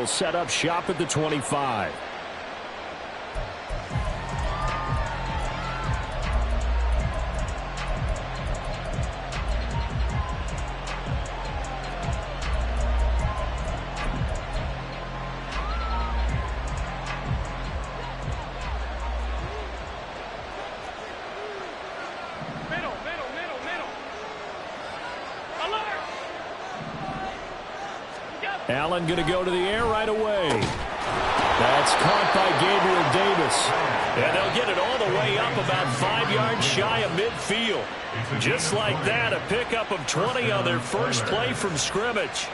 will set up shop at the 25. Allen going to go to the air right away. That's caught by Gabriel Davis. And they'll get it all the way up about 5 yards shy of midfield. Just like that, a pickup of 20 on their first play from scrimmage.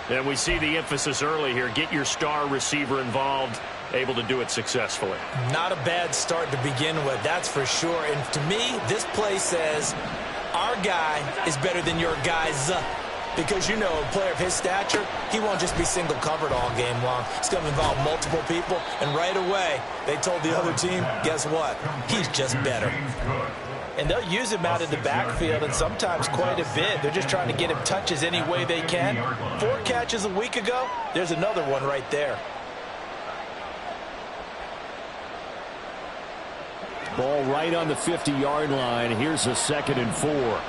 And we see the emphasis early here. Get your star receiver involved, able to do it successfully. Not a bad start to begin with, that's for sure. And to me, this play says our guy is better than your guy's. Because, you know, a player of his stature, he won't just be single covered all game long. It's going to involve multiple people. And right away, they told the other team, guess what? He's just better. And they'll use him out in the backfield, and sometimes quite a bit. They're just trying to get him touches any way they can. 4 catches a week ago, there's another one right there. Ball right on the 50-yard line. Here's a 2nd and 4.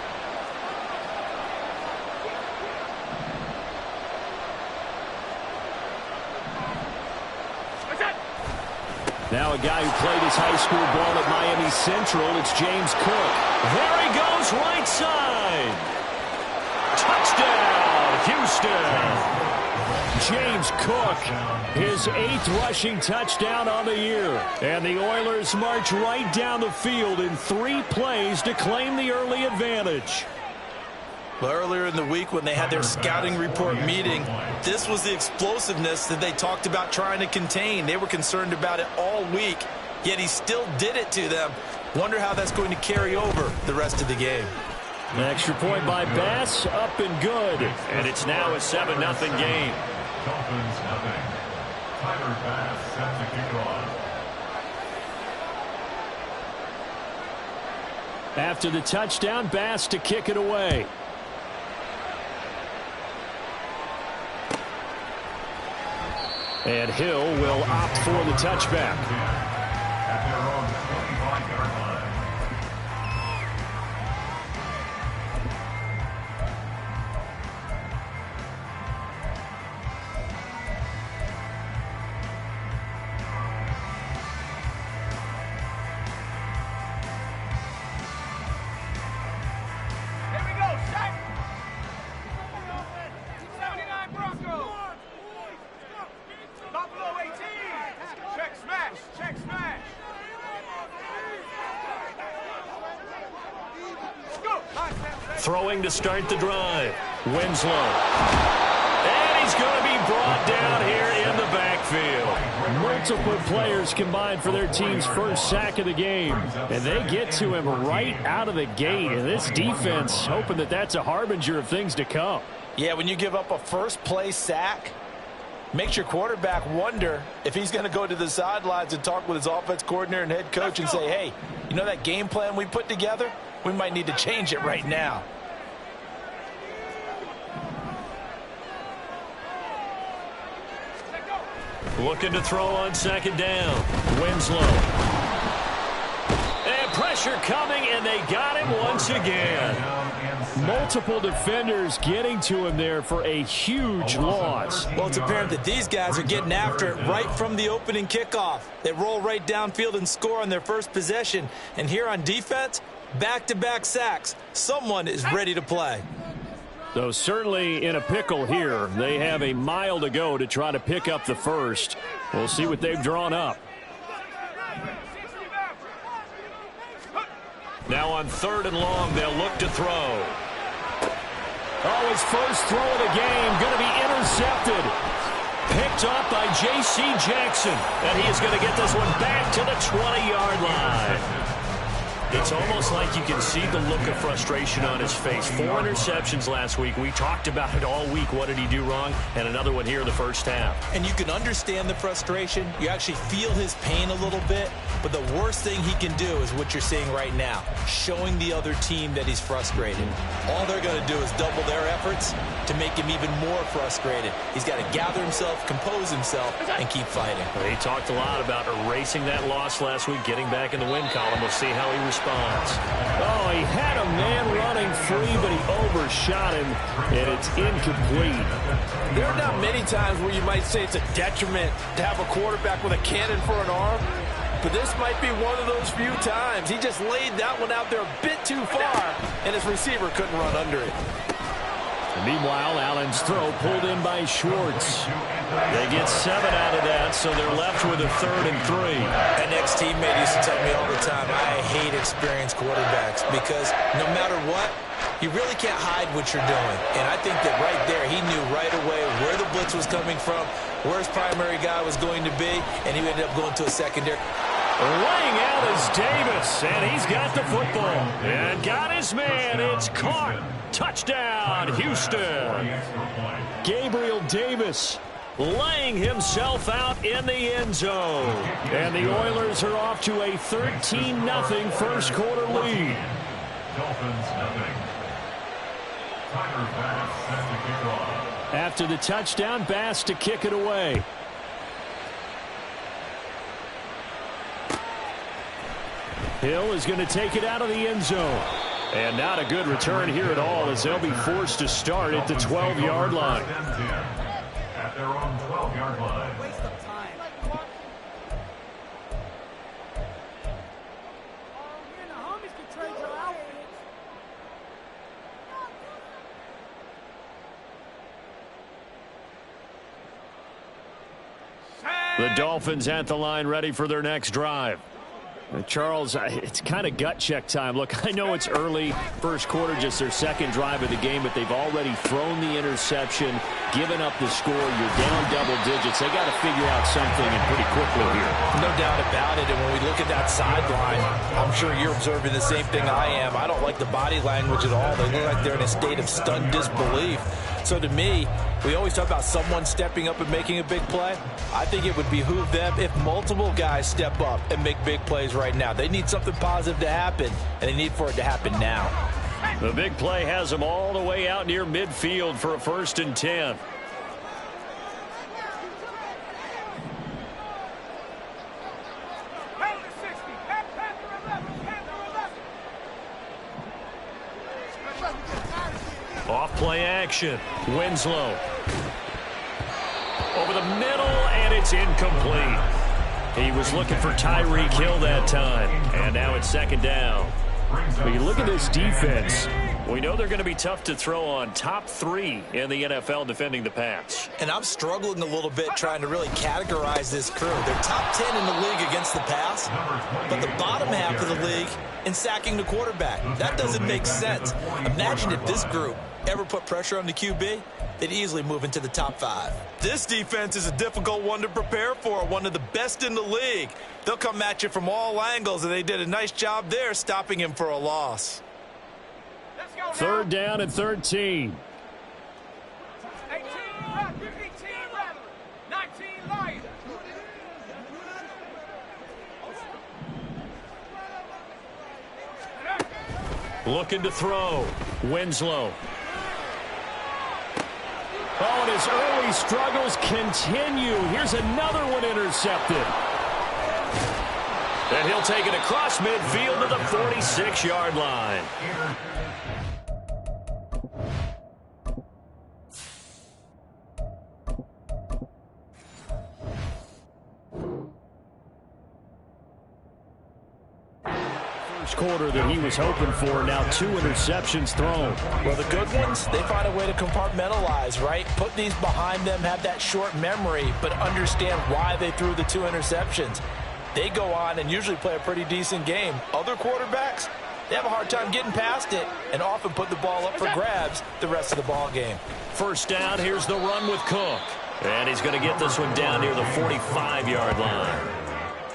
Now a guy who played his high school ball at Miami Central, it's James Cook. There he goes, right side. Touchdown, Houston. James Cook, his 8th rushing touchdown on the year. And the Oilers march right down the field in 3 plays to claim the early advantage. Well, earlier in the week when they had their scouting report meeting, this was the explosiveness that they talked about trying to contain. They were concerned about it all week, yet he still did it to them. Wonder how that's going to carry over the rest of the game. An extra point by Bass, up and good. And it's now a 7-0 game. Dolphins nothing. Tyler Bass set to kick off. After the touchdown, Bass to kick it away. And Hill will opt for the touchback. At their own 25-yard line. Here we go, set. 79 Broncos. Buffalo 18. Check smash. Check smash. Throwing to start the drive. Winslow. And he's going to be brought down here in the backfield. Multiple players combined for their team's first sack of the game. And they get to him right out of the gate. And this defense hoping that that's a harbinger of things to come. Yeah, when you give up a first play sack, makes your quarterback wonder if he's going to go to the sidelines and talk with his offense coordinator and head coach and say, hey, you know that game plan we put together? We might need to change it right now. Looking to throw on 2nd down. Winslow. And pressure coming, and they got him once again. Multiple defenders getting to him there for a huge loss. Well, it's apparent that these guys are getting after it right from the opening kickoff. They roll right downfield and score on their first possession. And here on defense, back-to-back sacks. Someone is ready to play. Though certainly in a pickle here. They have a mile to go to try to pick up the first. We'll see what they've drawn up. Now on 3rd and long, they'll look to throw. Oh, his first throw of the game going to be intercepted. Picked up by J.C. Jackson. And he is going to get this one back to the 20-yard line. It's almost like you can see the look of frustration on his face. 4 interceptions last week. We talked about it all week. What did he do wrong? And another one here in the first half. And you can understand the frustration. You actually feel his pain a little bit. But the worst thing he can do is what you're seeing right now, showing the other team that he's frustrated. All they're going to do is double their efforts to make him even more frustrated. He's got to gather himself, compose himself, and keep fighting. He talked a lot about erasing that loss last week, getting back in the win column. We'll see how he responds. Oh, he had a man running free, but he overshot him, and it's incomplete. There are not many times where you might say it's a detriment to have a quarterback with a cannon for an arm, but this might be one of those few times. He just laid that one out there a bit too far, and his receiver couldn't run under it. Meanwhile, Allen's throw pulled in by Schwartz. They get 7 out of that, so they're left with a 3rd and 3. An ex-teammate used to tell me all the time, I hate experienced quarterbacks because no matter what, you really can't hide what you're doing. And I think that right there, he knew right away where the blitz was coming from, where his primary guy was going to be, and he ended up going to a secondary. Laying out is Davis, and he's got the football. And got his man. It's caught. Touchdown, Houston. Gabriel Davis laying himself out in the end zone. And the Oilers are off to a 13-0 first quarter lead. Dolphins nothing. Tyler Bass set to kick off. After the touchdown, Bass to kick it away. Hill is going to take it out of the end zone. And not a good return here at all as they'll be forced to start at the 12-yard line. At their own 12-yard line. The Dolphins at the line ready for their next drive. Charles, it's kind of gut check time. Look, I know it's early, first quarter, just their second drive of the game, but they've already thrown the interception, given up the score. You're down double digits. They got to figure out something and pretty quickly here. No doubt about it. And when we look at that sideline, I'm sure you're observing the same thing I am. I don't like the body language at all. They look like they're in a state of stunned disbelief. So to me, we always talk about someone stepping up and making a big play. I think it would behoove them if multiple guys step up and make big plays right now. They need something positive to happen, and they need for it to happen now. The big play has them all the way out near midfield for a 1st and 10. Off play action. Winslow. Over the middle, and it's incomplete. He was looking for Tyreek Hill that time. And now it's 2nd down. When you look at this defense, we know they're going to be tough to throw on. Top 3 in the NFL defending the pass. And I'm struggling a little bit trying to really categorize this crew. They're top 10 in the league against the pass, but the bottom half of the league in sacking the quarterback. That doesn't make sense. Imagine if this group ever put pressure on the QB, they'd easily move into the top 5. This defense is a difficult one to prepare for, one of the best in the league. They'll come at you from all angles, and they did a nice job there stopping him for a loss. 3rd down and 13. 18, 19 light. Looking to throw. Winslow. Oh, and his early struggles continue. Here's another one intercepted. And he'll take it across midfield to the 46-yard line. Quarter that he was hoping for. Now 2 interceptions thrown. Well, the good ones, they find a way to compartmentalize, right? Put these behind them, have that short memory, but understand why they threw the 2 interceptions. They go on and usually play a pretty decent game. Other quarterbacks, they have a hard time getting past it and often put the ball up for grabs the rest of the ball game. 1st down, here's the run with Cook. And he's going to get this one down near the 45-yard line.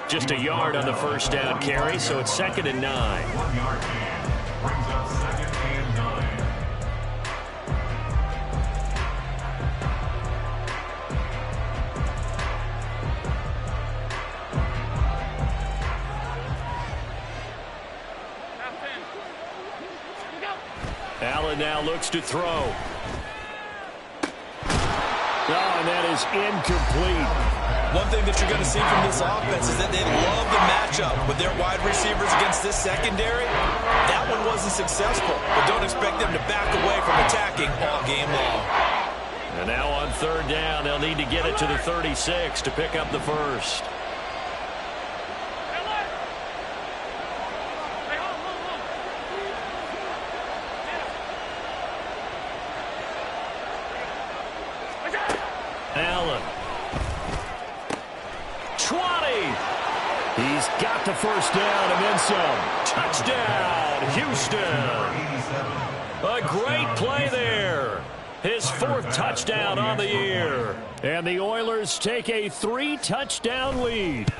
Just a yard on the first down carry, so it's 2nd and 9. 1 yard gain. Brings up 2nd and 9. Allen now looks to throw. Oh, and that is incomplete. One thing that you're going to see from this offense is that they love the matchup with their wide receivers against this secondary. That one wasn't successful, but don't expect them to back away from attacking all game long. And now on 3rd down, they'll need to get it to the 36 to pick up the first. Allen. 20. He's got the first down and then some. Touchdown, Houston. A great play there. His 4th touchdown on the year. And the Oilers take a 3-touchdown lead.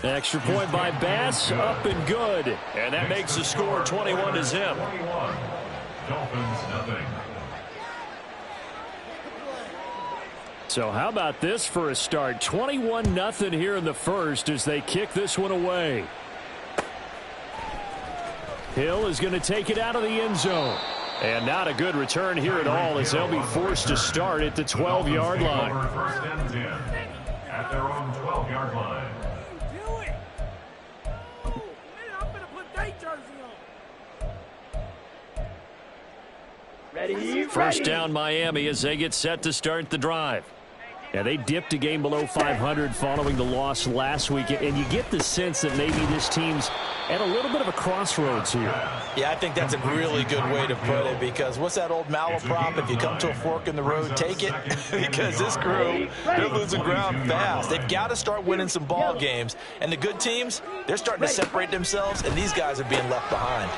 Extra point by Bass, up and good. And that makes the score 21-0. 21. Dolphins nothing. So how about this for a start? 21-0 here in the first as they kick this one away. Hill is going to take it out of the end zone. And not a good return here at all as they'll be forced to start at the 12-yard line. First and 10 at their own 12-yard line. First down Miami as they get set to start the drive. Yeah, they dipped a game below 500 following the loss last week, and you get the sense that maybe this team's at a little bit of a crossroads here. Yeah, I think that's a really good way to put it, because what's that old malaprop? If you come to a fork in the road, take it. Because this crew, they're losing ground fast. They've got to start winning some ball games. And the good teams, they're starting to separate themselves, and these guys are being left behind.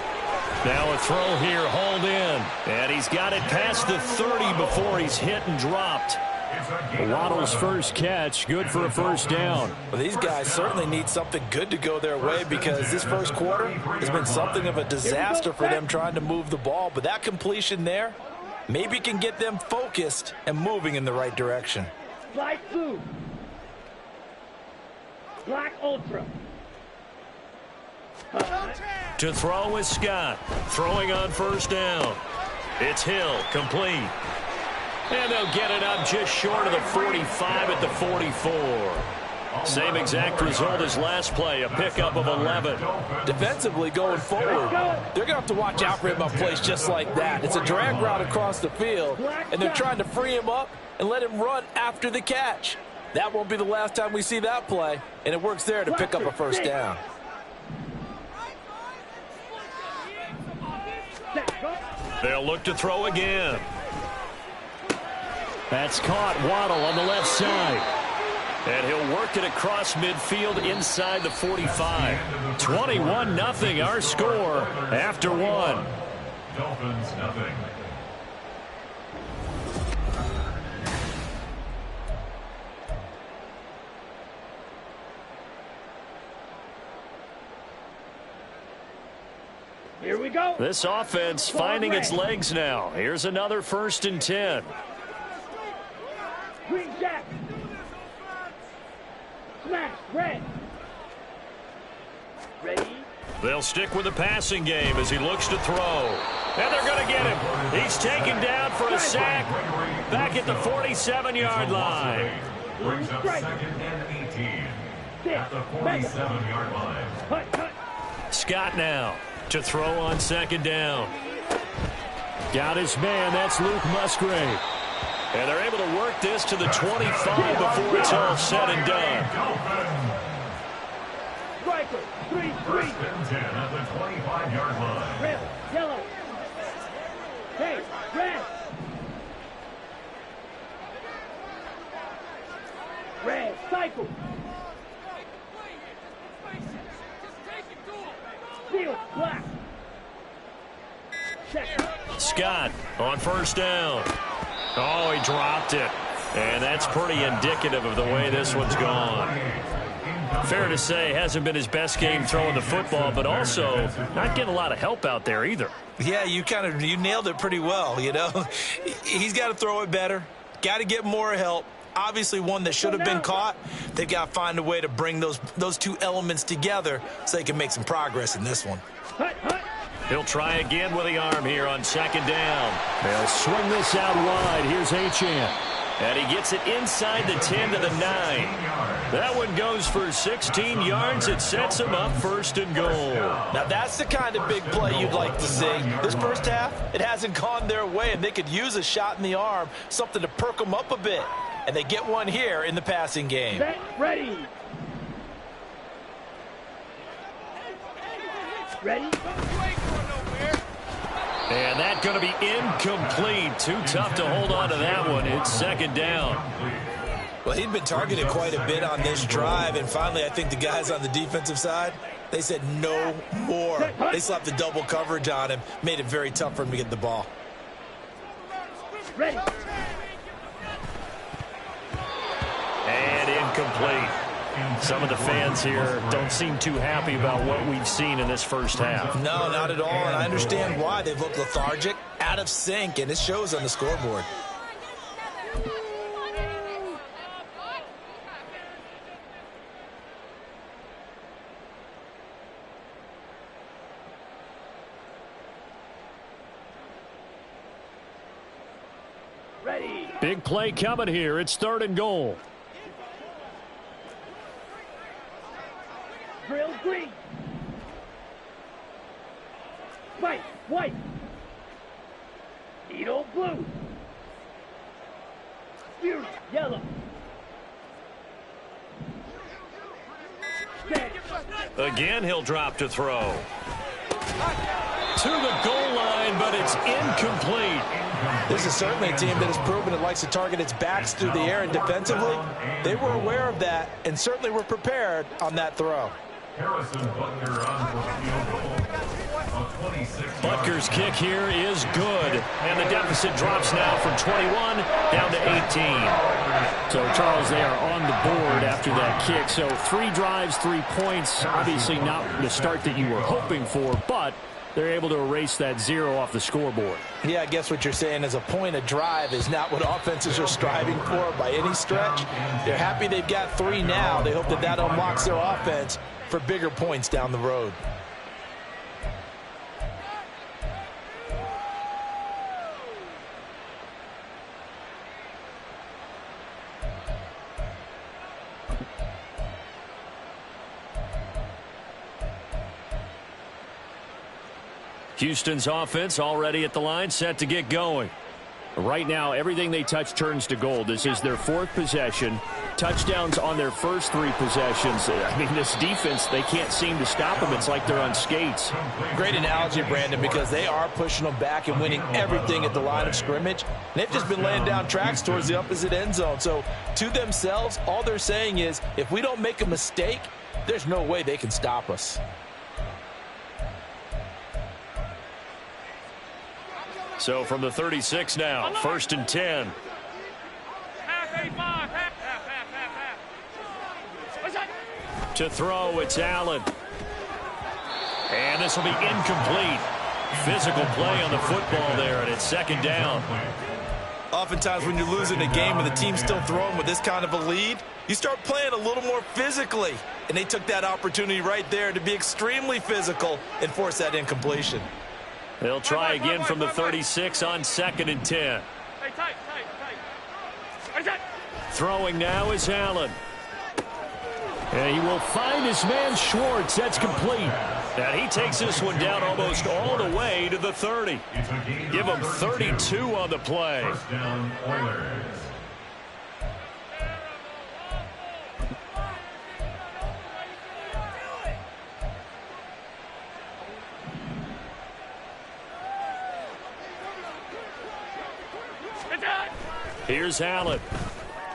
Now a throw here, hauled in. And he's got it past the 30 before he's hit and dropped. Waddle's first catch, good for a first down. Well, these guys certainly need something good to go their way, because this first quarter has been something of a disaster for them trying to move the ball. But that completion there maybe can get them focused and moving in the right direction. Black blue. Black ultra. To throw is Scott. Throwing on first down. It's Hill, complete. And they'll get it up just short of the 45 at the 44. Same exact result as last play, a pickup of 11. Defensively going forward, they're going to have to watch out for him on plays just like that. It's a drag route across the field, and they're trying to free him up and let him run after the catch. That won't be the last time we see that play, and it works there to pick up a first down. They'll look to throw again. That's caught. Waddle on the left side. And he'll work it across midfield inside the 45. 21-0 our score after one. Dolphins nothing. Here we go. This offense finding its legs now. Here's another 1st and 10. Green jack. Smash. Red. Ready? They'll stick with the passing game as he looks to throw. And they're going to get him. He's taken down for a sack back at the 47-yard line. Brings up 2nd and 18 at the 47-yard line. Cut, cut. Scott now to throw on 2nd down. Got his man. That's Luke Musgrave. And they're able to work this to the 25 before it's all said and done. Striker. 3-3. 1st and 10 at the 25-yard line. Red. Yellow. Hey. Red. Red. Cycle. Field. Black. Check. Scott on 1st down. Oh, he dropped it. And that's pretty indicative of the way this one's gone. Fair to say, hasn't been his best game throwing the football, but also not getting a lot of help out there either. Yeah, you nailed it pretty well, you know. He's got to throw it better, got to get more help. Obviously one that should have been caught. They've got to find a way to bring those two elements together so they can make some progress in this one. He'll try again with the arm here on second down. They'll swing this out wide. Here's Achane. And he gets it inside the 10 to the 9. That one goes for 16 yards. It sets him up first and goal. Now that's the kind of big play you'd like to see. This first half, it hasn't gone their way, and they could use a shot in the arm, something to perk them up a bit. And they get one here in the passing game. Set, ready. Ready? And that's going to be incomplete. Too tough to hold on to that one. It's second down. Well, he'd been targeted quite a bit on this drive, and finally I think the guys on the defensive side, they said no more. They slapped the double coverage on him, made it very tough for him to get the ball. Ready. And incomplete. Some of the fans here don't seem too happy about what we've seen in this first half. No, not at all, and I understand why. They've looked lethargic, out of sync, and it shows on the scoreboard. Ready. Big play coming here. It's third and goal. Drill green. White, white. Needle blue. Fuse, yellow. Stand. Again, he'll drop to throw. To the goal line, but it's incomplete. This is certainly a team that has proven it likes to target its backs through the air, and defensively, they were aware of that and certainly were prepared on that throw. Harrison Butker on for field goal. A 26. Butker's kick here is good, and the deficit drops now from 21 down to 18. So, Charles, they are on the board after that kick. So, 3 drives, 3 points. Obviously not the start that you were hoping for, but they're able to erase that 0 off the scoreboard. Yeah, I guess what you're saying is a point of drive is not what offenses are striving for by any stretch. They're happy they've got 3 now. They hope that that unlocks their offense for bigger points down the road. Houston's offense already at the line, set to get going. Right now, everything they touch turns to gold. This is their 4th possession. Touchdowns on their first 3 possessions. I mean, this defense, they can't seem to stop them. It's like they're on skates. Great analogy, Brandon, because they are pushing them back and winning everything at the line of scrimmage. They've just been laying down tracks towards the opposite end zone. So, to themselves, all they're saying is, if we don't make a mistake, there's no way they can stop us. So from the 36 now, 1st and 10. To throw, it's Allen. And this will be incomplete. Physical play on the football there, and it's 2nd down. Oftentimes when you're losing a game and the team's still throwing with this kind of a lead, you start playing a little more physically. And they took that opportunity right there to be extremely physical and force that incompletion. They'll try again from the 36 on 2nd and 10. Throwing now is Allen. And he will find his man Schwartz. That's complete. And he takes this one down almost all the way to the 30. Give him 32 on the play. First down, Oilers. Here's Allen.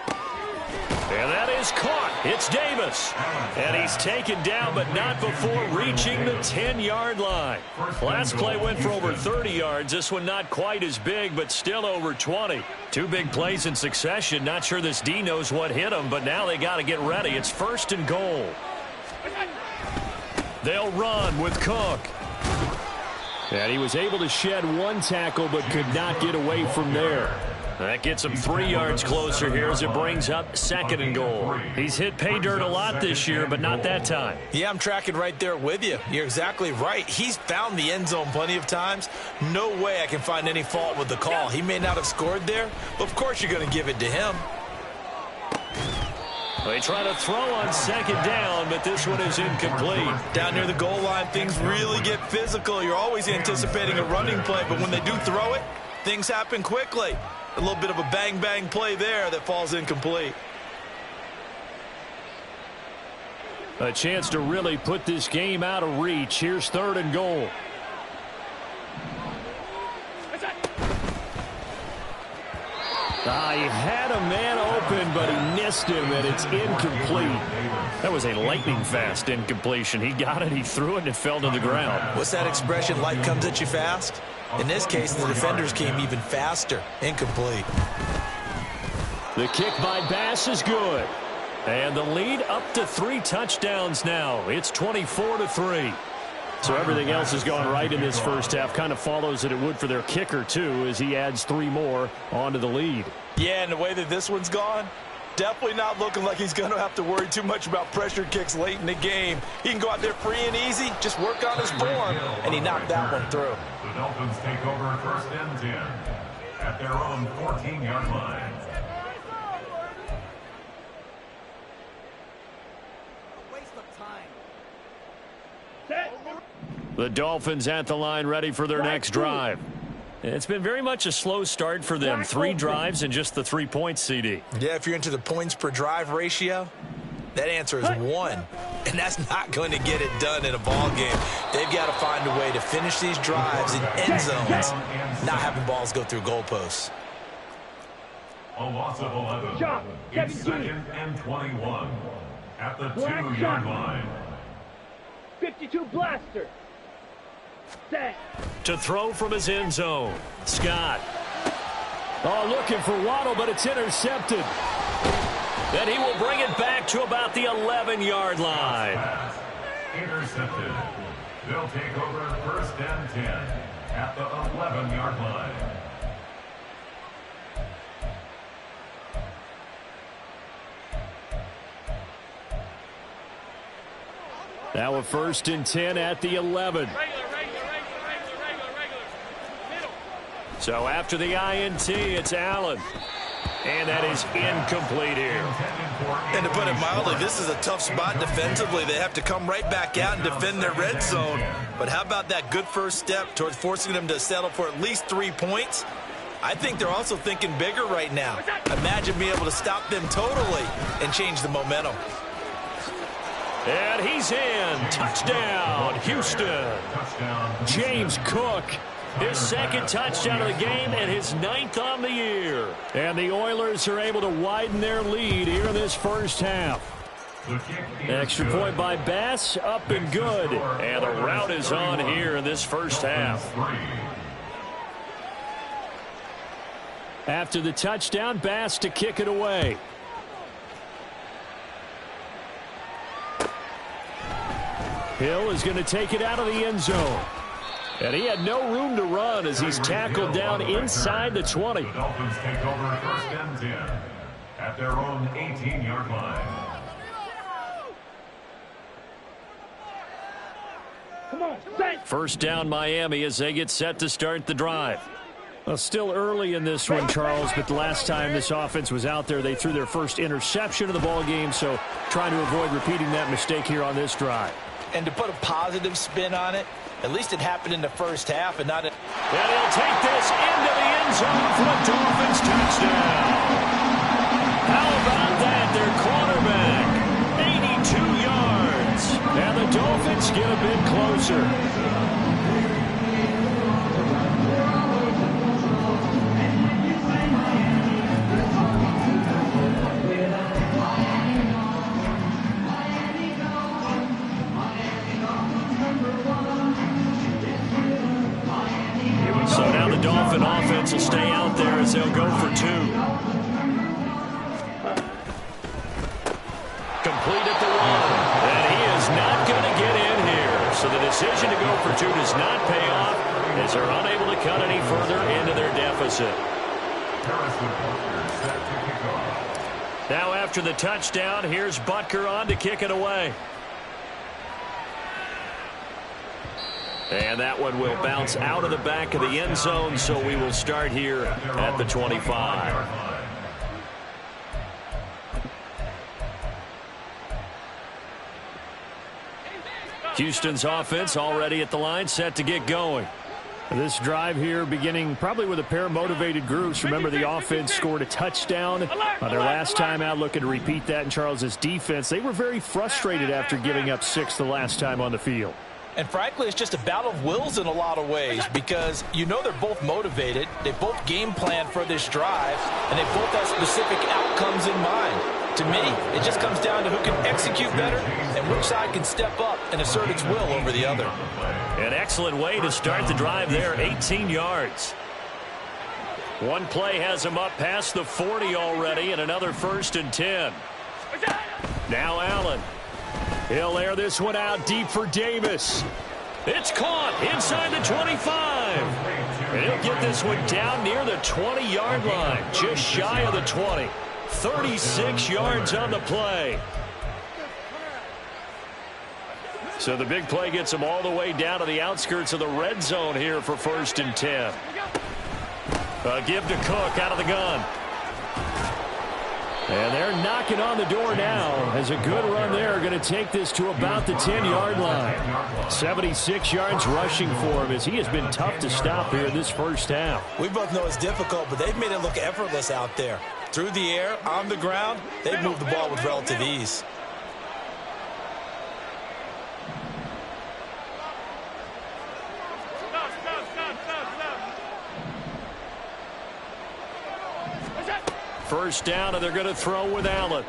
And that is is caught. It's Davis. And he's taken down, but not before reaching the 10-yard line. Last play went for over 30 yards. This one not quite as big, but still over 20. Two big plays in succession. Not sure this D knows what hit him, but now they got to get ready. It's 1st and goal. They'll run with Cook. And he was able to shed one tackle, but could not get away from there. That gets him 3 yards closer here as it brings up 2nd and goal. He's hit pay dirt a lot this year, but not that time. Yeah, I'm tracking right there with you. You're exactly right. He's found the end zone plenty of times. No way I can find any fault with the call. He may not have scored there, but of course you're going to give it to him. They try to throw on 2nd down, but this one is incomplete. Down near the goal line, things really get physical. You're always anticipating a running play, but when they do throw it, things happen quickly. A little bit of a bang-bang play there that falls incomplete. A chance to really put this game out of reach. Here's 3rd and goal. He had a man open, but he missed him, and it's incomplete. That was a lightning-fast incompletion. He got it, he threw it, and it fell to the ground. What's that expression, life comes at you fast? In this case, the defenders came even faster. Incomplete. The kick by Bass is good. And the lead up to 3 touchdowns now. It's 24-3. So everything else has gone right in this first half. Kind of follows that it would for their kicker, too, as he adds 3 more onto the lead. Yeah, and the way that this one's gone, definitely not looking like he's going to have to worry too much about pressure kicks late in the game. He can go out there free and easy, just work on his form, and he knocked that one through. The Dolphins take over 1st and 10 at their own 14-yard line. The Dolphins at the line ready for their next drive. It's been very much a slow start for them. 3 drives and just the 3 points, CD. Yeah, if you're into the points per drive ratio, that answer is 1. And that's not going to get it done in a ball game. They've got to find a way to finish these drives in end zones, not having balls go through goalposts. A loss of 11. It's 2nd and 21 at the 2-yard line. 52 blaster. Set. To throw from his end zone. Scott. Oh, looking for Waddle, but it's intercepted. Then he will bring it back to about the 11-yard line. Intercepted. They'll take over 1st and 10 at the 11-yard line. Now a 1st and 10 at the 11. So after the INT, it's Allen. And that is incomplete here. And to put it mildly, this is a tough spot defensively. They have to come right back out and defend their red zone. But how about that good first step towards forcing them to settle for at least 3 points? I think they're also thinking bigger right now. Imagine being able to stop them totally and change the momentum. And he's in. Touchdown, Houston. James Cook, his 2nd touchdown of the game and his 9th on the year. And the Oilers are able to widen their lead here in this first half. Extra point by Bass, up and good. And the route is on here in this first half. After the touchdown, Bass to kick it away. Hill is going to take it out of the end zone. And he had no room to run as he's tackled down inside the 20. The Dolphins take over 1st and 10 at their own 18-yard line. Come on, set. First down Miami as they get set to start the drive. Well, still early in this one, Charles, but the last time this offense was out there, they threw their first interception of the ball game, so trying to avoid repeating that mistake here on this drive. And to put a positive spin on it, at least it happened in the first half and not in... And he'll take this into the end zone for a Dolphins touchdown. How about that? Their quarterback, 82 yards. And the Dolphins get a bit closer. complete at the 1. And he is not going to get in here. So the decision to go for 2 does not pay off as they're unable to cut any further into their deficit. Now after the touchdown, here's Butker on to kick it away. And that one will bounce out of the back of the end zone, so we will start here at the 25. Houston's offense already at the line, set to get going. This drive here beginning probably with a pair of motivated groups. Remember, the offense scored a touchdown their last time out. Looking to repeat that in Charles's defense. They were very frustrated after giving up 6 the last time on the field. And frankly, it's just a battle of wills in a lot of ways because you know they're both motivated. They both game plan for this drive, and they both have specific outcomes in mind. To me, it just comes down to who can execute better and which side can step up and assert its will over the other. An excellent way to start the drive there, 18 yards. One play has him up past the 40 already, and another 1st and 10. Now Allen. He'll air this one out deep for Davis. It's caught inside the 25. And he'll get this one down near the 20-yard line, just shy of the 20. 36 yards on the play. So the big play gets him all the way down to the outskirts of the red zone here for 1st and 10. A give to Cook out of the gun. And they're knocking on the door now as a good run there. Going to take this to about the 10-yard line. 76 yards rushing for him as he has been tough to stop here in this first half. We both know it's difficult, but they've made it look effortless out there. Through the air, on the ground, they've moved the ball with relative ease. First down, and they're going to throw with Allen.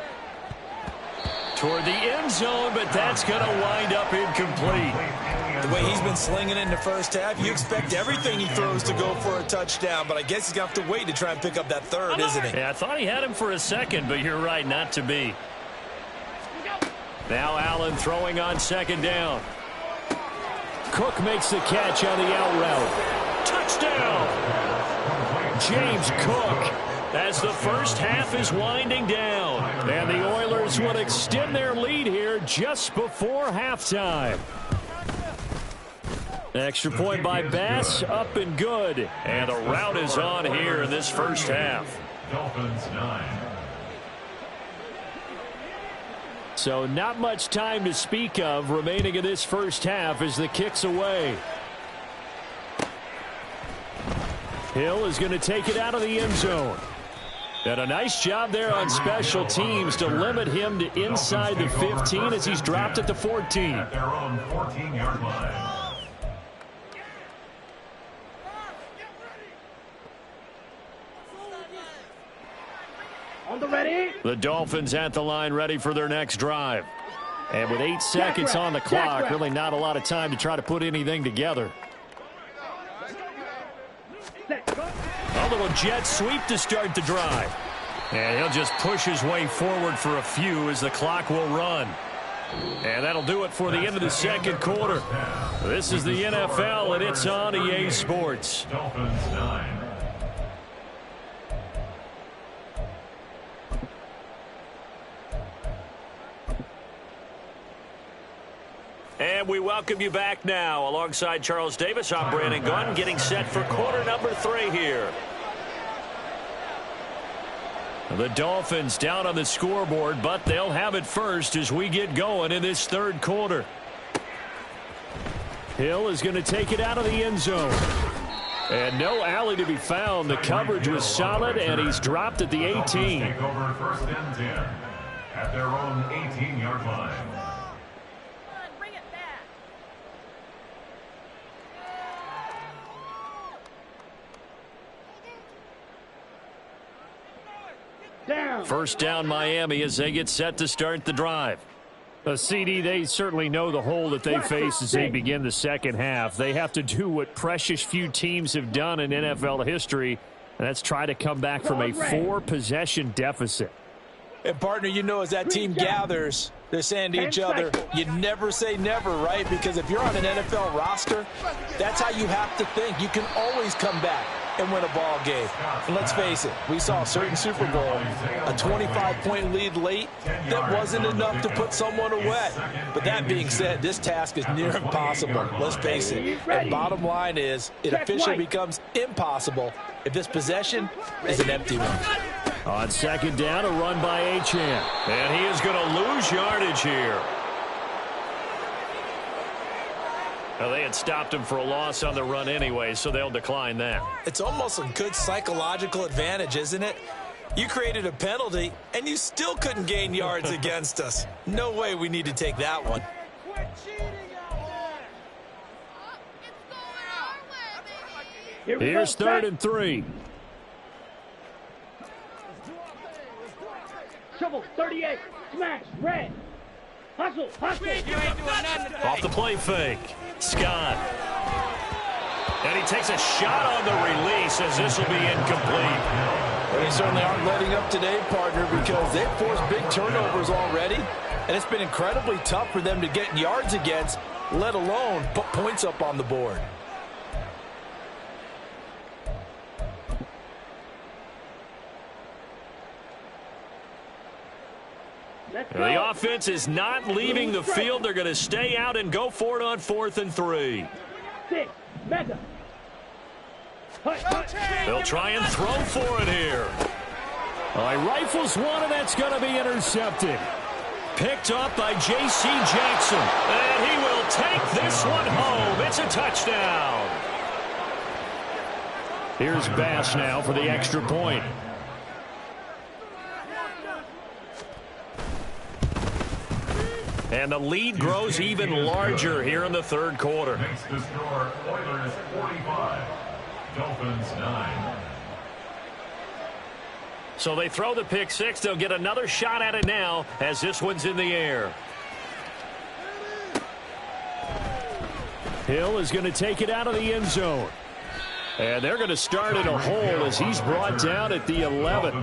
Toward the end zone, but that's going to wind up incomplete. The way he's been slinging in the first half, you expect everything he throws to go for a touchdown, but I guess he's going to have to wait to try and pick up that 3rd, isn't he? Yeah, I thought he had him for a second, but you're right, not to be. Now Allen throwing on 2nd down. Cook makes the catch on the out route. Touchdown! James Cook. As the first half is winding down. And the Oilers will extend their lead here just before halftime. Extra point by Bass, up and good. And the route is on here in this first half. Dolphins 9. So not much time to speak of remaining in this first half as the kick's away. Hill is going to take it out of the end zone. And a nice job there on special teams to limit him to inside the 15 as he's dropped at the 14. At their own 14-yard line. On the ready. The Dolphins at the line ready for their next drive. And with 8 seconds on the clock, really not a lot of time to try to put anything together. A little jet sweep to start the drive. And he'll just push his way forward for a few as the clock will run. And that'll do it for the end of the second quarter. This is the NFL, and it's on EA Sports. Dolphins 9. And we welcome you back now. Alongside Charles Davis, I'm Brandon Gunn, getting set for quarter number 3 here. The Dolphins down on the scoreboard, but they'll have it first as we get going in this third quarter. Hill is going to take it out of the end zone. And no alley to be found. The coverage was solid, and he's dropped at the 18. Take over 1st and 10 at their own 18-yard line. First down Miami as they get set to start the drive. CD, they certainly know the hole that they face as they begin the second half. They have to do what precious few teams have done in NFL history, and that's try to come back from a 4-possession deficit. And, partner, you know, as that team gathers, they're saying to each other, you never say never, right? Because if you're on an NFL roster, that's how you have to think. You can always come back and win a ball game. And let's face it, we saw a certain Super Bowl, a 25-point lead late, that wasn't enough to put someone away. But that being said, this task is near impossible. Let's face it. And bottom line is, it officially becomes impossible if this possession is an empty one. On second down, a run by Achane. And he is going to lose yardage here. Well, they had stopped him for a loss on the run anyway, so they'll decline that. It's almost a good psychological advantage, isn't it? You created a penalty, and you still couldn't gain yards against us. No way we need to take that one. Here's 3rd and 3. Shovel, 38, smash, red. Hustle, hustle. You ain't doing nothing today. Off the play fake. Scott. And he takes a shot on the release as this will be incomplete. Well, they certainly aren't letting up today, partner, because they've forced big turnovers already. And it's been incredibly tough for them to get yards against, let alone put points up on the board. The offense is not leaving the field. They're going to stay out and go for it on 4th and 3. They'll try and throw for it here. He rifles one, and that's going to be intercepted. Picked up by J.C. Jackson. And he will take this one home. It's a touchdown. Here's Bass now for the extra point. And the lead grows even larger here in the 3rd quarter. Makes the score Oilers 45, Dolphins 9. So they throw the pick six. They'll get another shot at it now as this one's in the air. Hill is going to take it out of the end zone. And they're going to start in a hole as he's brought down at the 11.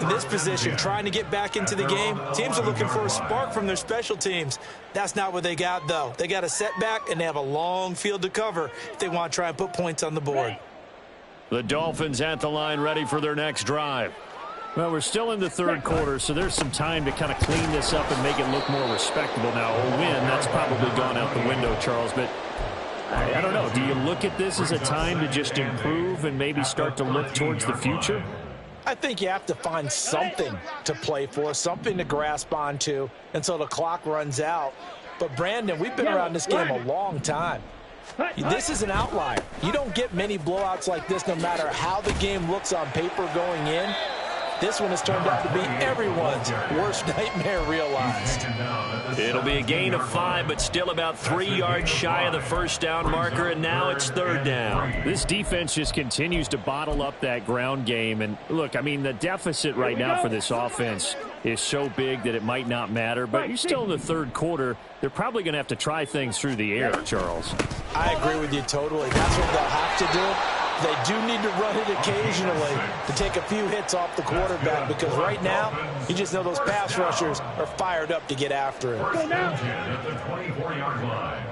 In this position, trying to get back into the game, teams are looking for a spark from their special teams. That's not what they got, though. They got a setback, and they have a long field to cover if they want to try and put points on the board. The Dolphins at the line, ready for their next drive. Well, we're still in the 3rd quarter, so there's some time to kind of clean this up and make it look more respectable. Now, a win, that's probably gone out the window, Charles, but I don't know. Do you look at this as a time to just improve and maybe start to look towards the future? I think you have to find something to play for, something to grasp onto until the clock runs out. But, Brandon, we've been around this game a long time. This is an outlier. You don't get many blowouts like this no matter how the game looks on paper going in. This one has turned out to be everyone's worst nightmare realized. It'll be a gain of 5, but still about 3 yards shy of the first down marker, and now it's 3rd down. This defense just continues to bottle up that ground game. And, look, I mean, the deficit right now for this offense is so big that it might not matter. But you're still in the 3rd quarter. They're probably going to have to try things through the air, Charles. I agree with you totally. That's what they'll have to do. They do need to run it occasionally to take a few hits off the quarterback because right now, you just know those pass rushers are fired up to get after him. At the 24-yard line.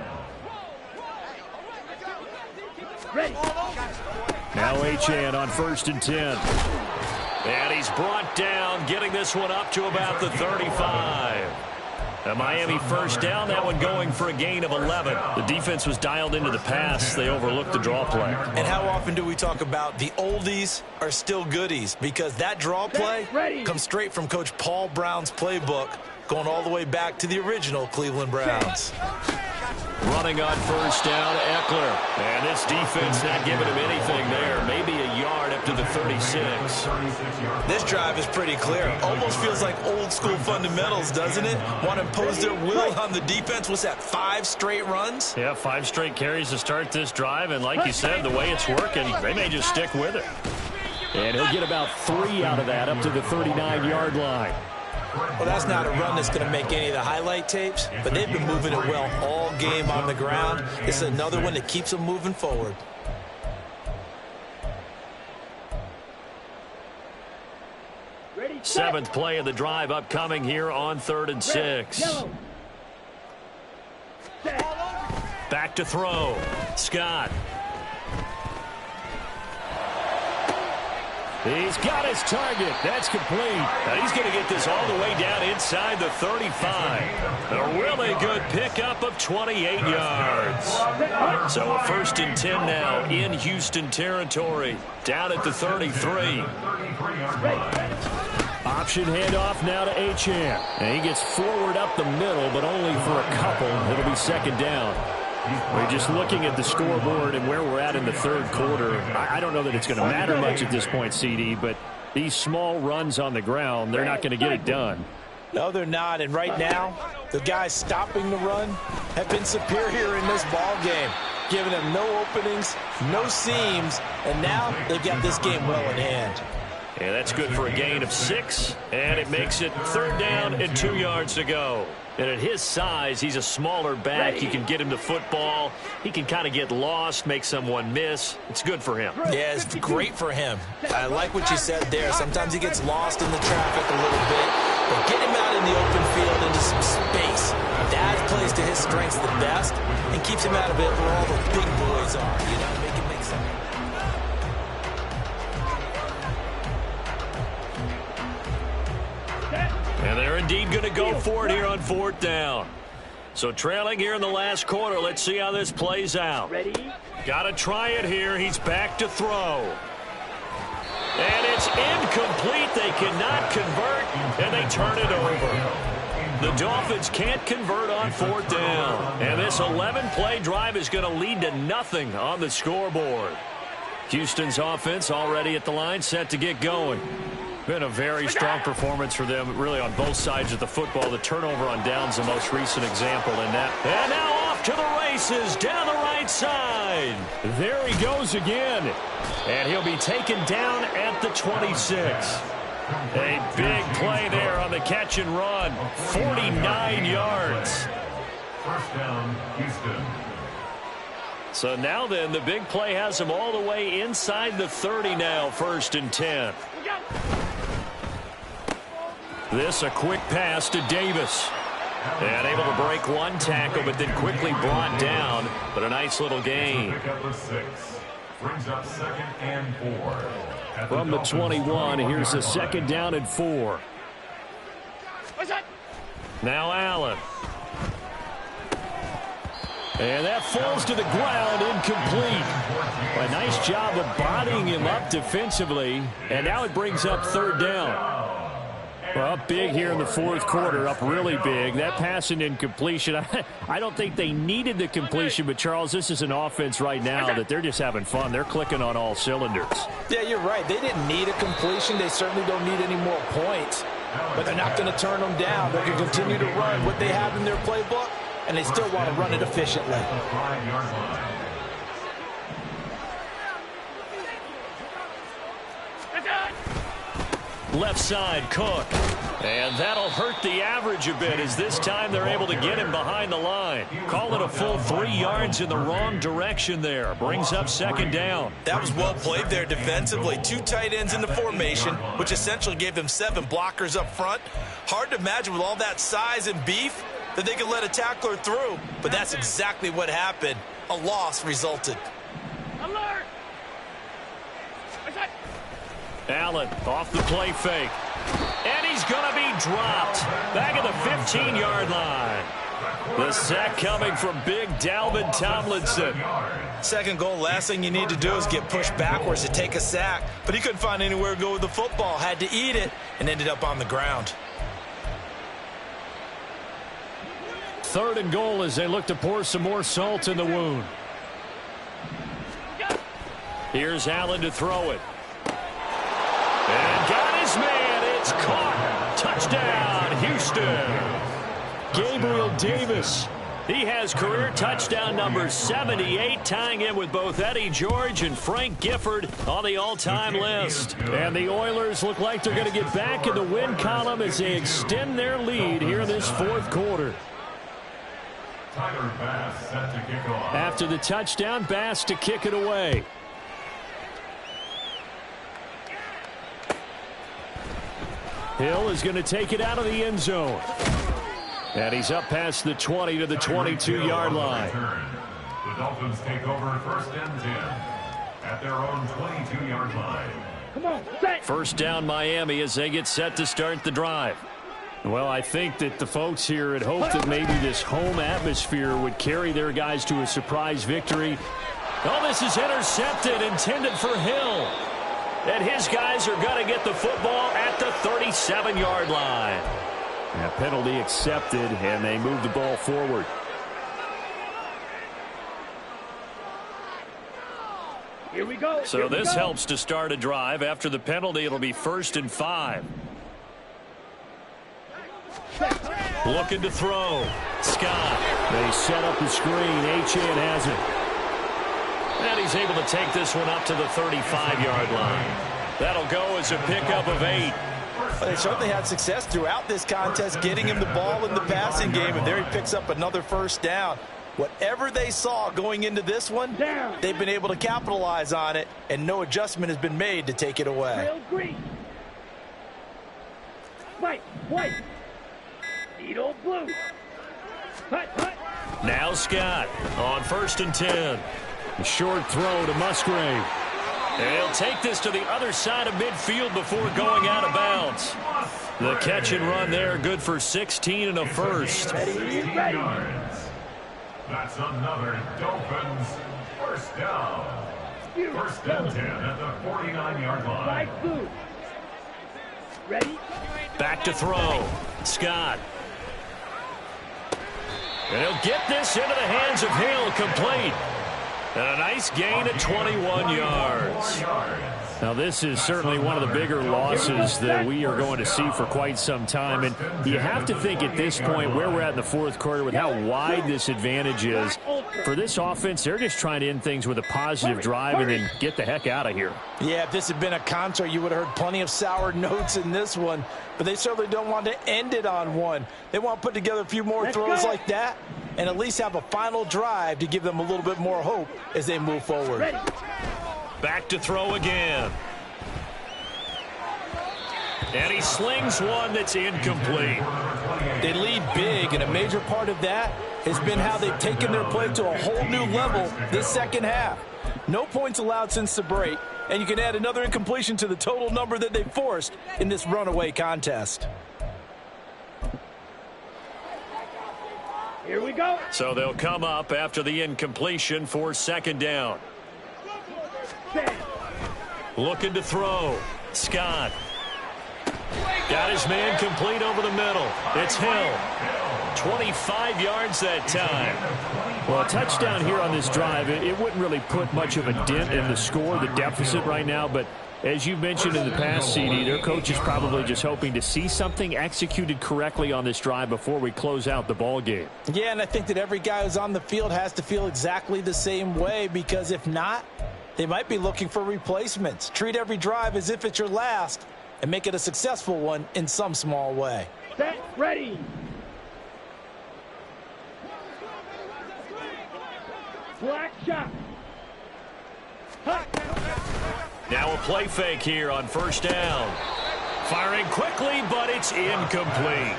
Now Achane on 1st and 10. And he's brought down, getting this one up to about the 35. A Miami first down, that one going for a gain of 11. The defense was dialed into the pass. They overlooked the draw play. And how often do we talk about the oldies are still goodies? Because that draw play comes straight from Coach Paul Brown's playbook, going all the way back to the original Cleveland Browns. Running on first down, Eckler. And this defense not giving him anything there. Maybe a yard up to the 36. This drive is pretty clear. Almost feels like old school fundamentals, doesn't it? Want to impose their will on the defense. What's that, 5 straight runs? Yeah, 5 straight carries to start this drive. And like you said, the way it's working, they may just stick with it. And he'll get about 3 out of that up to the 39-yard line. Well, that's not a run that's going to make any of the highlight tapes, but they've been moving it well all game on the ground. It's another one that keeps them moving forward. 7th play of the drive upcoming here on 3rd and 6. Back to throw. Scott. He's got his target. That's complete. Now he's going to get this all the way down inside the 35. A really good pickup of 28 yards. So a 1st and 10 now in Houston territory. Down at the 33. Option handoff now to Achane. And he gets forward up the middle, but only for a couple. It'll be 2nd down. We're just looking at the scoreboard and where we're at in the 3rd quarter. I don't know that it's going to matter much at this point, CD, but these small runs on the ground, they're not going to get it done. No, they're not. And right now, the guys stopping the run have been superior in this ball game, giving them no openings, no seams, and now they've got this game well in hand. Yeah, that's good for a gain of 6, and it makes it 3rd down and 2 yards to go. And at his size, he's a smaller back. You can get him the football. He can kind of get lost, make someone miss. It's good for him. Yeah, it's great for him. I like what you said there. Sometimes he gets lost in the traffic a little bit. But get him out in the open field into some space. That plays to his strengths the best and keeps him out of it where all the big boys are. You know, make him make something. And they're indeed going to go for it here on 4th down. So trailing here in the last quarter. Let's see how this plays out. Ready? Got to try it here. He's back to throw. And it's incomplete. They cannot convert, and they turn it over. The Dolphins can't convert on 4th down. And this 11-play drive is going to lead to nothing on the scoreboard. Houston's offense already at the line, set to get going. Been a very strong performance for them, really, on both sides of the football. The turnover on downs, the most recent example in that. And now off to the races down the right side. There he goes again. And he'll be taken down at the 26. A big play there on the catch and run. 49 yards. 1st down, Houston. So now then, the big play has him all the way inside the 30 now, 1st and 10. This a quick pass to Davis. And able to break one tackle, but then quickly brought down. But a nice little gain. Brings up 2nd and 4. From the 21, here's a 2nd down and 4. Now Allen. And that falls to the ground, incomplete. A nice job of bodying him up defensively. And now it brings up 3rd down. Well, up big here in the 4th quarter, up really big. That pass and incompletion, I don't think they needed the completion, but, Charles, this is an offense right now that they're just having fun. They're clicking on all cylinders. Yeah, you're right. They didn't need a completion. They certainly don't need any more points. But they're not going to turn them down. They can continue to run what they have in their playbook, and they still want to run it efficiently. Left side, Cook. And that'll hurt the average a bit, as this time they're able to get him behind the line. Call it a full 3 yards in the wrong direction there. Brings up 2nd down. That was well played there defensively. 2 tight ends in the formation, which essentially gave them 7 blockers up front. Hard to imagine with all that size and beef that they could let a tackler through. But that's exactly what happened. A loss resulted. Alert! Allen off the play fake. And he's going to be dropped. Back at the 15-yard line. The sack coming from big Dalvin Tomlinson. 2nd goal, last thing you need to do is get pushed backwards to take a sack. But he couldn't find anywhere to go with the football. Had to eat it and ended up on the ground. 3rd and goal as they look to pour some more salt in the wound. Here's Allen to throw it. And got his man. It's caught. Touchdown, Houston. Gabriel Davis. He has career touchdown number 78, tying in with both Eddie George and Frank Gifford on the all-time list. And the Oilers look like they're going to get back in the win column as they extend their lead here in this 4th quarter. Tyler Bass set to kick off. After the touchdown, Bass to kick it away. Hill is going to take it out of the end zone. And he's up past the 20 to the 22-yard line. The Dolphins take over first and 10 at their own 22-yard line. Come on, set. First down Miami as they get set to start the drive. Well, I think that the folks here had hoped that maybe this home atmosphere would carry their guys to a surprise victory. Oh, this is intercepted, intended for Hill. And his guys are going to get the football at the 37-yard line. That penalty accepted, and they move the ball forward. Here we go. So this helps to start a drive. After the penalty, it'll be 1st and 5. Looking to throw. Scott. They set up the screen. Achane has it. And he's able to take this one up to the 35-yard line. That'll go as a pickup of 8. They certainly had success throughout this contest getting him the ball in the passing game, and there he picks up another first down. Whatever they saw going into this one, they've been able to capitalize on it, and no adjustment has been made to take it away. Trail green. White. Needle blue. Hut. Now Scott on 1st and 10. A short throw to Musgrave. And he'll take this to the other side of midfield before going out of bounds. The catch and run there, good for 16 and a first. Ready. That's another Dolphins first down. First and 10 at the 49-yard line. Light blue. Ready. Back to throw. Scott. And he'll get this into the hands of Hill, complete. And a nice gain at 21 yards. Now, this is certainly one of the bigger losses that we are going to see for quite some time. And you have to think at this point where we're at in the fourth quarter with how wide this advantage is. For this offense, they're just trying to end things with a positive drive and then get the heck out of here. Yeah, if this had been a concert, you would have heard plenty of sour notes in this one. But they certainly don't want to end it on one. They want to put together a few more throws like that and at least have a final drive to give them a little bit more hope as they move forward. Back to throw again. And he slings one that's incomplete. They lead big, and a major part of that has been how they've taken their play to a whole new level this second half. No points allowed since the break, and you can add another incompletion to the total number that they forced in this runaway contest. Here we go. So they'll come up after the incompletion for 2nd down. Looking to throw. Scott. Got his man complete over the middle. It's Hill. 25 yards that time. Well, a touchdown here on this drive, it wouldn't really put much of a dent in the score, the deficit right now, but as you mentioned in the past, CD, their coach is probably just hoping to see something executed correctly on this drive before we close out the ball game. Yeah, and I think that every guy who's on the field has to feel exactly the same way, because if not, they might be looking for replacements. Treat every drive as if it's your last and make it a successful one in some small way. Set, ready. Black shot. Hut. Now a play fake here on 1st down. Firing quickly, but it's incomplete.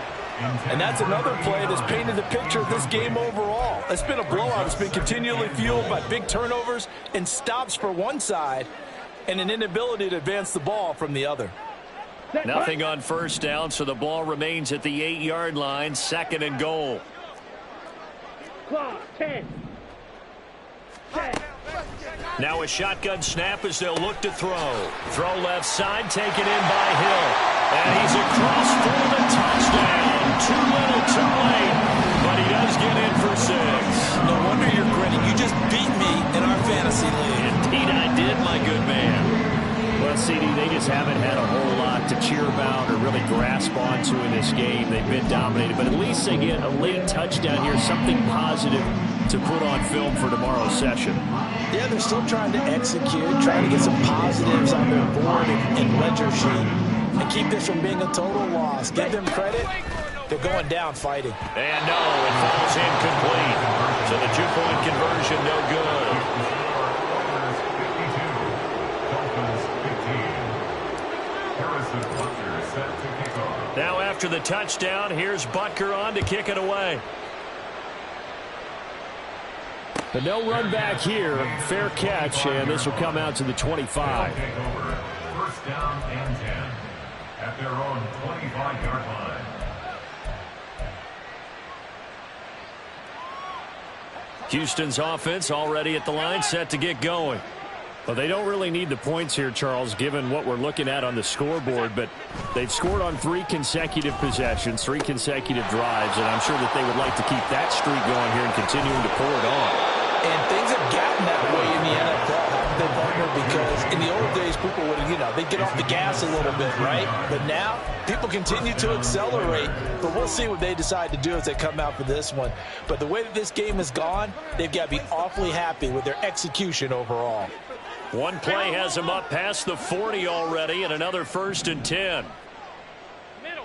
And that's another play that's painted the picture of this game overall. It's been a blowout. It's been continually fueled by big turnovers and stops for one side and an inability to advance the ball from the other. Nothing on 1st down, so the ball remains at the 8-yard line, 2nd and goal. Clock, 10. Now a shotgun snap as they'll look to throw. Throw left side, taken in by Hill. And he's across for the touchdown. Too little, too late. But he does get in for 6. No wonder you're grinning. You just beat me in our fantasy league. Indeed I did, my good man. Well, CD, they just haven't had a whole lot to cheer about or really grasp onto in this game. They've been dominated, but at least they get a late touchdown here, something positive to put on film for tomorrow's session. Yeah, they're still trying to execute, trying to get some positives on their board and ledger sheet and keep this from being a total loss. Give them credit. They're going down fighting. And no, it falls incomplete. So the 2-point conversion, no good. Harrison Butler set to kick off. after the touchdown, here's Butker on to kick it away. But no run back here. Fair catch, and this will come out to the 25. First down and 10 at their own 25-yard line. Houston's offense already at the line, set to get going. Well, they don't really need the points here, Charles, given what we're looking at on the scoreboard, but they've scored on 3 consecutive possessions, 3 consecutive drives, and I'm sure that they would like to keep that streak going here and continuing to pour it on. And things have gotten that way in the NFL, haven't they, partner? Because in the old days, people would, they'd get off the gas a little bit, right? But now, people continue to accelerate. But we'll see what they decide to do as they come out for this one. But the way that this game has gone, they've got to be awfully happy with their execution overall. One play has them up past the 40 already, and another 1st and 10. Middle.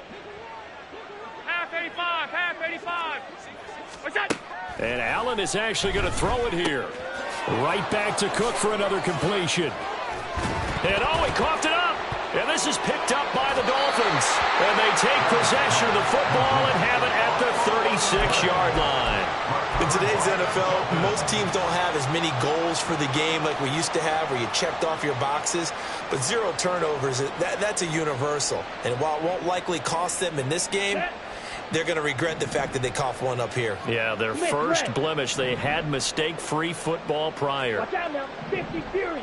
Half 85, half 85. What's that? And Allen is actually going to throw it here. Right back to Cook for another completion. And he coughed it up. And this is picked up by the Dolphins. And they take possession of the football and have it at the 36-yard line. In today's NFL, most teams don't have as many goals for the game like we used to have where you checked off your boxes. But 0 turnovers, that's a universal. And while it won't likely cost them in this game, they're going to regret the fact that they coughed one up here. Yeah, their first blemish. They had mistake-free football prior. Watch out now. 50 Fury.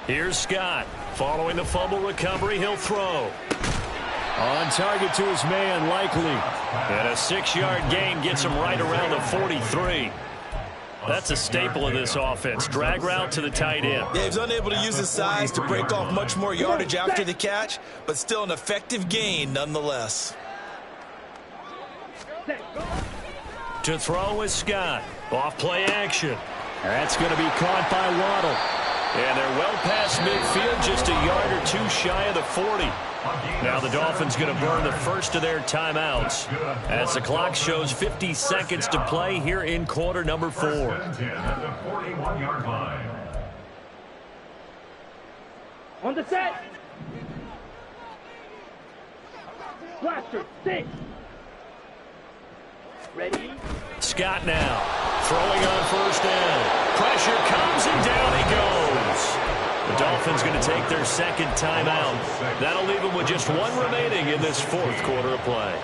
Here's Scott. Following the fumble recovery, he'll throw. On target to his man, Likely. And a 6-yard gain gets him right around the 43. That's a staple of this offense. Drag route to the tight end. Yeah, he's unable to use his size to break off much more yardage after the catch, but still an effective gain nonetheless. To throw is Scott. Off play action. That's going to be caught by Waddle. And they're well past midfield, just a yard or 2 shy of the 40. Now the Dolphins going to burn the first of their timeouts as the clock shows 50 seconds to play here in quarter number 4. At the 41-yard line. On the set. Blaster. 6. Ready? Scott now throwing on first down. Pressure comes and down he goes. The Dolphins going to take their second timeout. That'll leave them with just 1 remaining in this 4th quarter of play.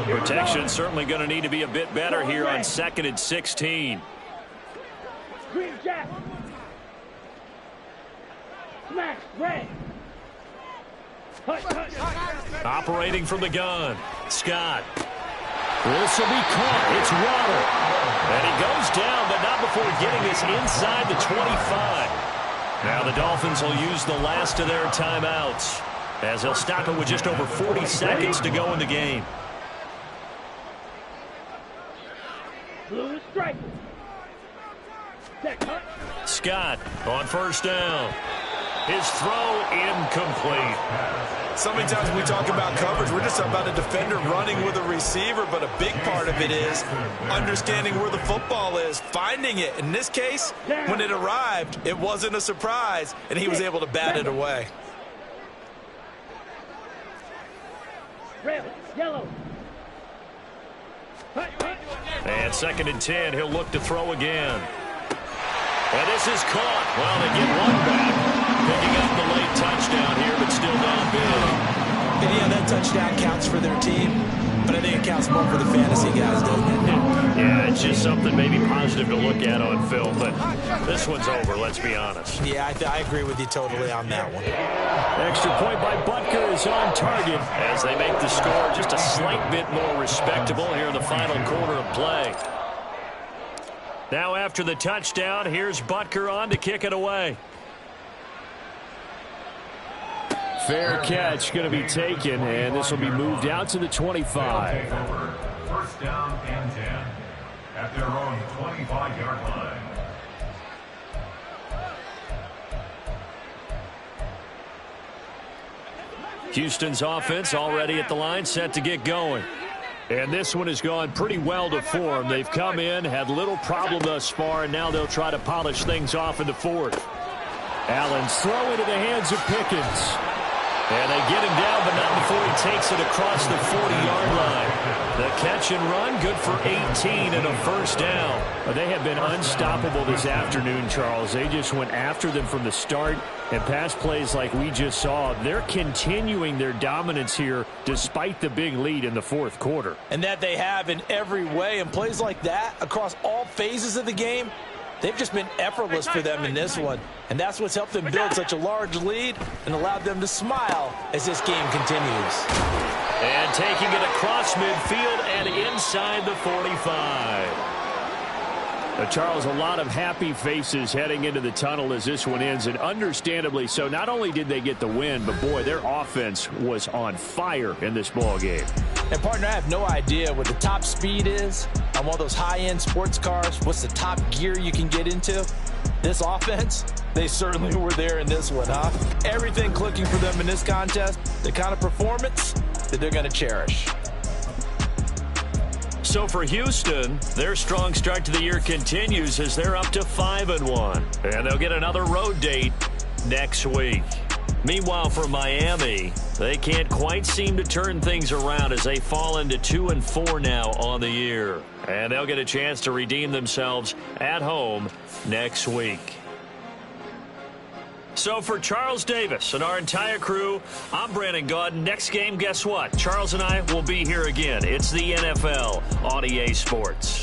Protection certainly going to need to be a bit better here on 2nd and 16. Green Jack. Smash. Red. Operating from the gun. Scott. This will be caught. It's Waddle. And he goes down, but not before getting this inside the 25. Now the Dolphins will use the last of their timeouts as they'll stop it with just over 40 seconds to go in the game. Blue strike. Scott on first down. His throw incomplete. So many times when we talk about coverage, we're just talking about a defender running with a receiver, but a big part of it is understanding where the football is, finding it. In this case, when it arrived, it wasn't a surprise, and he was able to bat it away. Red, yellow. And 2nd and 10, he'll look to throw again. And this is caught. Well, they get one back. Picking up the late touchdown here, but still down big. And yeah, that touchdown counts for their team, but I think it counts more for the fantasy guys, doesn't it? Yeah, it's just something maybe positive to look at on film, but this one's over, let's be honest. Yeah, I agree with you totally on that one. Extra point by Butker is on target as they make the score just a slight bit more respectable here in the final quarter of play. Now after the touchdown, here's Butker on to kick it away. Fair catch going to be taken, and this will be moved out to the 25. First down and 10 at their own 25-yard line. Houston's offense already at the line, set to get going. And this one has gone pretty well to form. They've come in, had little problem thus far, and now they'll try to polish things off in the 4th. Allen's throw into the hands of Pickens. And they get him down, but not before he takes it across the 40-yard line. The catch and run, good for 18 and a first down. They have been unstoppable this afternoon, Charles. They just went after them from the start, and pass plays like we just saw. They're continuing their dominance here despite the big lead in the fourth quarter. And that they have in every way. And plays like that across all phases of the game, they've just been effortless for them in this one. And that's what's helped them build such a large lead and allowed them to smile as this game continues. And taking it across midfield and inside the 45. Charles, a lot of happy faces heading into the tunnel as this one ends, and understandably so. Not only did they get the win, but, boy, their offense was on fire in this ball game. And, partner, I have no idea what the top speed is on one of those high-end sports cars. What's the top gear you can get into? This offense, they certainly were there in this one, huh? Everything clicking for them in this contest, the kind of performance that they're going to cherish. So for Houston, their strong start to the year continues as they're up to 5-1. And they'll get another road date next week. Meanwhile, for Miami, they can't quite seem to turn things around as they fall into 2-4 now on the year. And they'll get a chance to redeem themselves at home next week. So for Charles Davis and our entire crew, I'm Brandon Gaudin. Next game, guess what? Charles and I will be here again. It's the NFL on EA Sports.